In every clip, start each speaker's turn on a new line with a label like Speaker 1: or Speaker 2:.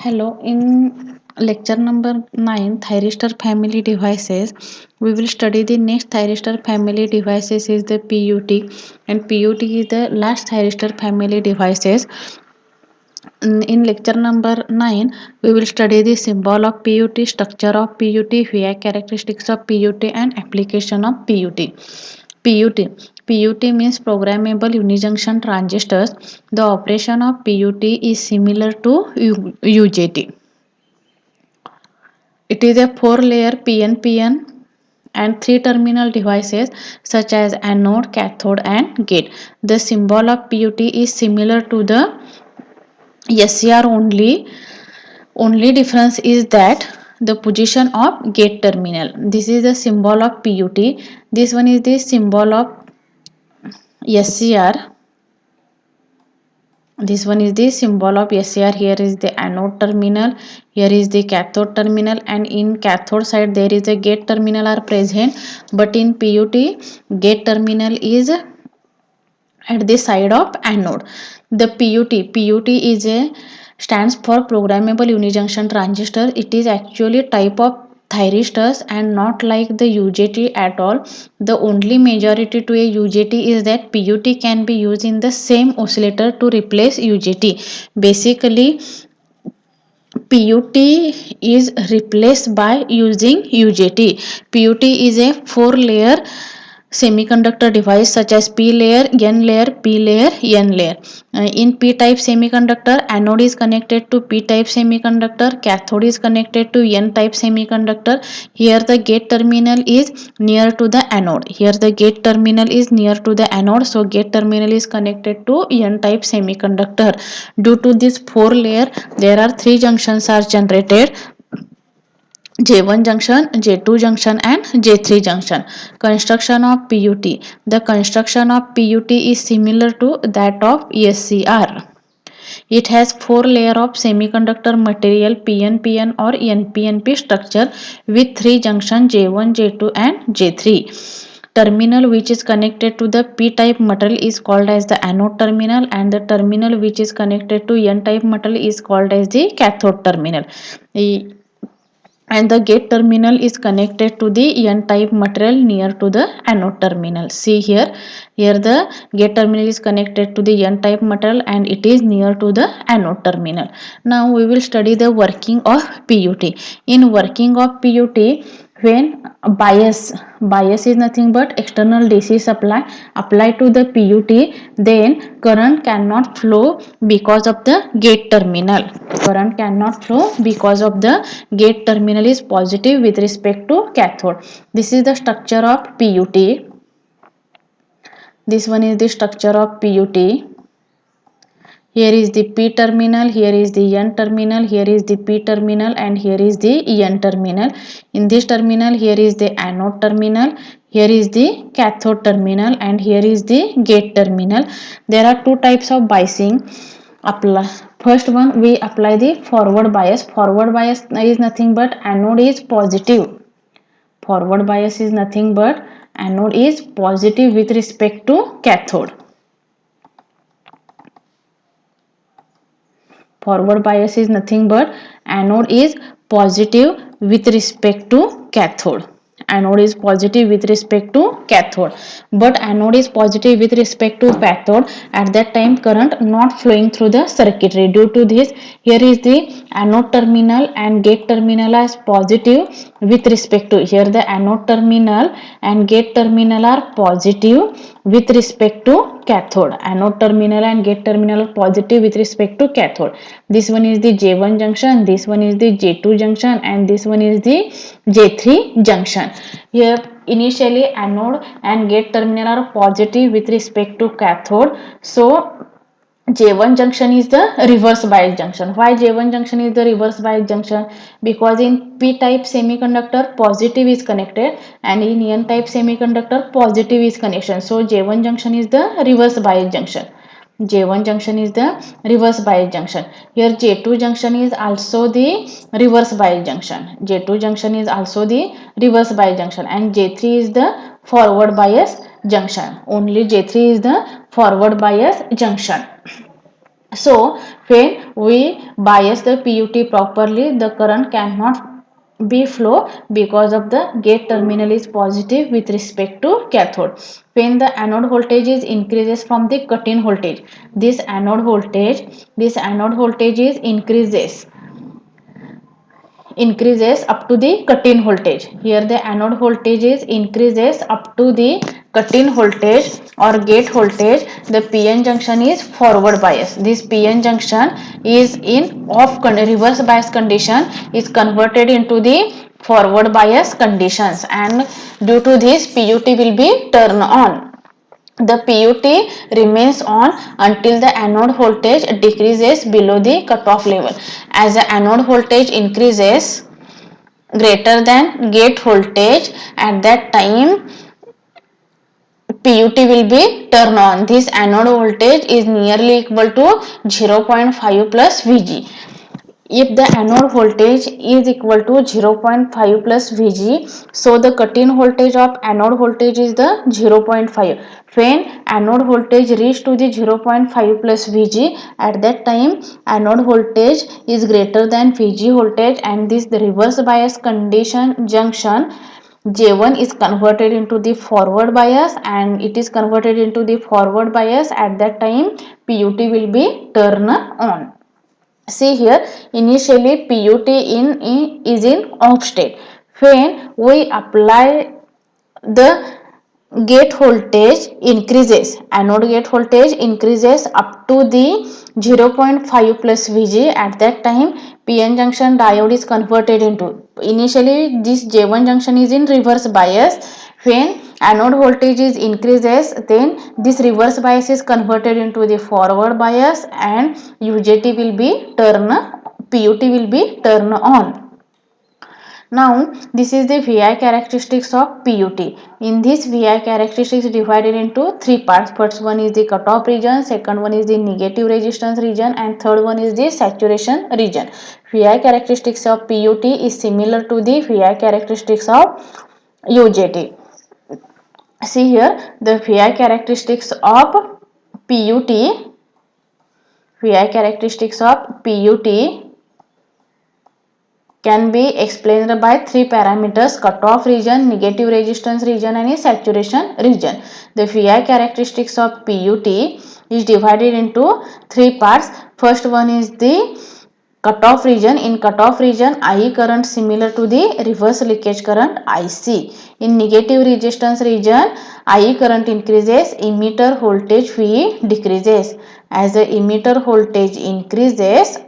Speaker 1: Hello, in lecture number 9, thyristor family devices, we will study the next thyristor family devices is the PUT, and PUT is the last thyristor family devices. In lecture number 9, we will study the symbol of PUT, structure of PUT, VI characteristics of PUT, and application of PUT. PUT. PUT means programmable unijunction transistors. The operation of PUT is similar to UJT. It is a four-layer PNPN and three-terminal devices such as anode, cathode, and gate. The symbol of PUT is similar to the SCR only. Only difference is that the position of gate terminal. This is the symbol of PUT. This one is the symbol of SCR. This one is the symbol of SCR. Here is the anode terminal, here is the cathode terminal, and in cathode side there is a gate terminal are present, but in PUT gate terminal is at the side of anode. The PUT is a stands for programmable unijunction transistor. It is actually type of thyristors and not like the UJT at all. The only majority to a UJT is that PUT can be used in the same oscillator to replace UJT. Basically, PUT is replaced by using UJT. PUT is a four-layer semiconductor device such as P layer, N layer, P layer, N layer. In P-type semiconductor, anode is connected to P-type semiconductor, cathode is connected to N-type semiconductor. Here the gate terminal is near to the anode. Here the gate terminal is near to the anode, so gate terminal is connected to N-type semiconductor. Due to this four layer, there are three junctions are generated: J1 junction, J2 junction, and J3 junction. Construction of PUT. The construction of PUT is similar to that of SCR. It has four layers of semiconductor material PNPN or NPNP structure with three junctions J1, J2, and J3. Terminal which is connected to the P-type metal is called as the anode terminal, and the terminal which is connected to N-type metal is called as the cathode terminal. And the gate terminal is connected to the N-type material near to the anode terminal. See here the gate terminal is connected to the N-type material and it is near to the anode terminal. Now we will study the working of PUT. In working of PUT, when bias is nothing but external DC supply applied to the PUT, then current cannot flow because of the gate terminal. Current cannot flow because of the gate terminal is positive with respect to cathode. This is the structure of PUT. This one is the structure of PUT. Here is the P terminal, here is the N terminal, here is the P terminal, and here is the N terminal. In this terminal, here is the anode terminal, here is the cathode terminal, and here is the gate terminal. There are two types of biasing. First one, we apply the forward bias. Forward bias is nothing but anode is positive. Forward bias is nothing but anode is positive with respect to cathode. Forward bias is nothing but anode is positive with respect to cathode. Anode is positive with respect to cathode, but anode is positive with respect to cathode. At that time current not flowing through the circuitry. Due to this, here is the anode terminal and gate terminal as positive with respect to, here the anode terminal and gate terminal are positive with respect to cathode. Anode terminal and gate terminal are positive with respect to cathode. This one is the J1 junction, this one is the J2 junction, and this one is the J3 junction. Here initially anode and gate terminal are positive with respect to cathode, so J1 junction is the reverse bias junction. Why J1 junction is the reverse bias junction? Because in P-type semiconductor positive is connected and in N-type semiconductor positive is connection. So J1 junction is the reverse bias junction. J1 junction is the reverse bias junction. Here J2 junction is also the reverse bias junction. J2 junction is also the reverse bias junction, and J3 is the forward bias junction. Only J3 is the forward bias junction. So when we bias the PUT properly, the current cannot be flow because of the gate terminal is positive with respect to cathode. When the anode voltage is increases from the cut-in voltage, this anode voltage is increases up to the cut-in voltage. Here the anode voltage is increases up to the cut-in voltage or gate voltage. The PN junction is forward bias. This PN junction is in reverse bias condition is converted into the forward bias conditions, and due to this PUT will be turned on. The PUT remains on until the anode voltage decreases below the cutoff level. As the anode voltage increases greater than gate voltage, at that time PUT will be turned on. This anode voltage is nearly equal to 0.5 plus Vg. If the anode voltage is equal to 0.5 plus Vg, so the cut-in voltage of anode voltage is the 0.5. When anode voltage reach to the 0.5 plus Vg, at that time anode voltage is greater than Vg voltage, and this the reverse bias condition junction J1 is converted into the forward bias, and it is converted into the forward bias. At that time PUT will be turned on. See here, initially PUT is in off state. When we apply the gate voltage increases, anode gate voltage increases up to the 0.5 plus Vg. At that time PN junction diode is converted into, initially this J1 junction is in reverse bias. When anode voltage is increases, then this reverse bias is converted into the forward bias, and UJT will be PUT will be turned on. Now this is the VI characteristics of PUT. In this VI characteristics divided into three parts. First one is the cutoff region, second one is the negative resistance region, and third one is the saturation region. VI characteristics of PUT is similar to the VI characteristics of UJT. See here, the VI characteristics of PUT, VI characteristics of PUT can be explained by three parameters: cutoff region, negative resistance region, and a saturation region. The VI characteristics of PUT is divided into three parts. First one is the cutoff region. In cutoff region, IE current similar to the reverse leakage current IC. In negative resistance region, IE current increases, emitter voltage VE decreases. As the emitter voltage increases,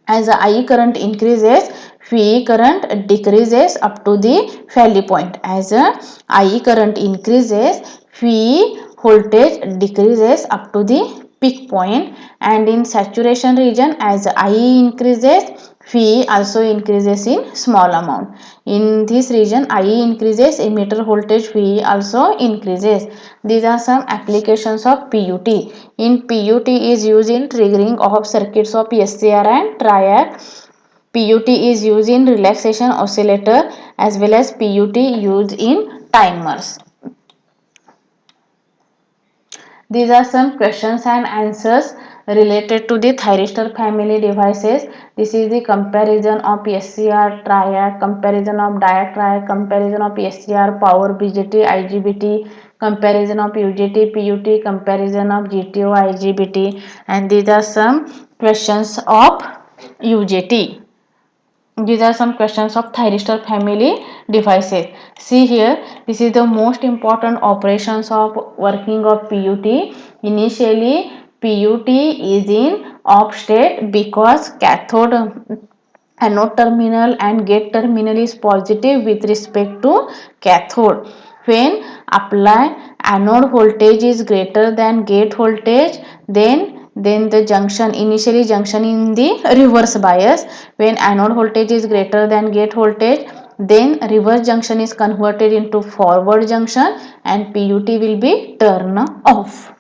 Speaker 1: as the IE current increases, VE current decreases up to the valley point. As the IE current increases, VE voltage decreases up to the peak point. And in saturation region, as IE increases, VE also increases in small amount. In this region, IE increases, emitter voltage VE also increases. These are some applications of PUT. In PUT is used in triggering of circuits of SCR and triac. PUT is used in relaxation oscillator, as well as PUT used in timers. These are some questions and answers related to the thyristor family devices. This is the comparison of SCR, triac, comparison of diatriac, comparison of SCR, power BJT, IGBT, comparison of UJT, PUT, comparison of GTO, IGBT, and these are some questions of UJT. These are some questions of thyristor family devices. See here, this is the most important operations of working of PUT. Initially, PUT is in off state because cathode, anode terminal and gate terminal is positive with respect to cathode. When apply anode voltage is greater than gate voltage, then the junction, initially junction in the reverse bias. When anode voltage is greater than gate voltage, then reverse junction is converted into forward junction, and PUT will be turned off.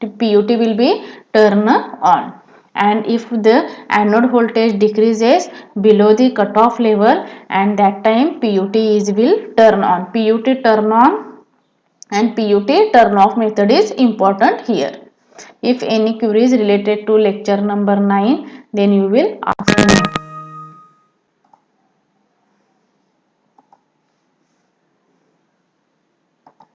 Speaker 1: PUT will be turned on. And if the anode voltage decreases below the cutoff level, and that time PUT is will turn on. PUT turn on and PUT turn off method is important here. If any queries related to lecture number 9, then you will ask me.